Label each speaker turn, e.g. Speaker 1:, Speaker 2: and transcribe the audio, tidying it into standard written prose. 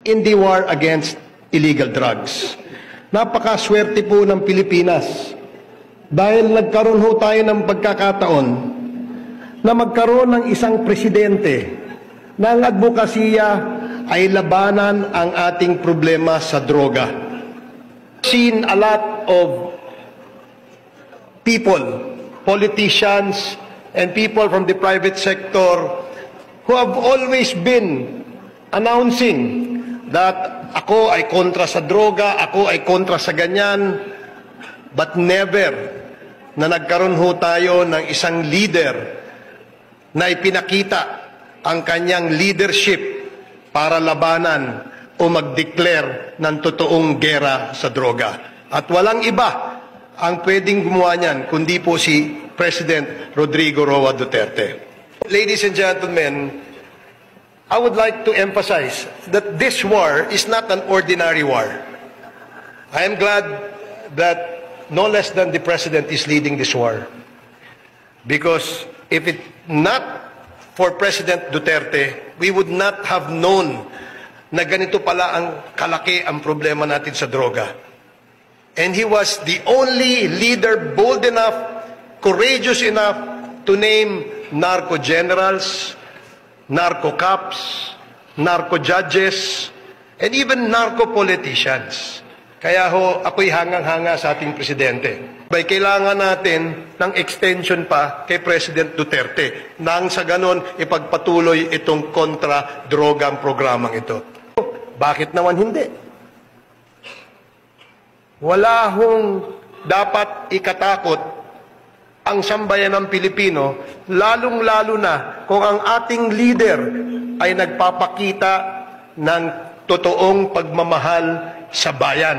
Speaker 1: in the war against illegal drugs. Napakaswerte po ng Pilipinas dahil nagkaroon ho tayo ng pagkakataon na magkaroon ng isang presidente na ang advokasya ay labanan ang ating problema sa droga. Seen a lot of people, politicians, and people from the private sector who have always been announcing that ako ay kontra sa droga, ako ay kontra sa ganyan, but never na nagkaroon ho tayo ng isang leader na ipinakita ang kanyang leadership para labanan o mag-declare ng totoong gera sa droga. At walang iba ang pwedeng gumawa niyan kundi po si President Rodrigo Roa Duterte. Ladies and gentlemen, I would like to emphasize that this war is not an ordinary war. I am glad that no less than the President is leading this war. Because if it not for President Duterte, we would not have known na ganito pala ang kalaki ang problema natin sa droga. And he was the only leader bold enough, courageous enough to name narco generals, narco cops, narco judges, and even narco politicians. Kaya ho, ako'y hangang-hanga sa ating presidente. Bay, kailangan natin ng extension pa kay President Duterte nang sa ganon ipagpatuloy itong kontra-drogang programang ito. Bakit naman hindi? Wala hong dapat ikatakot ang sambayan ng Pilipino, lalong-lalo na kung ang ating leader ay nagpapakita ng totoong pagmamahal sa bayan.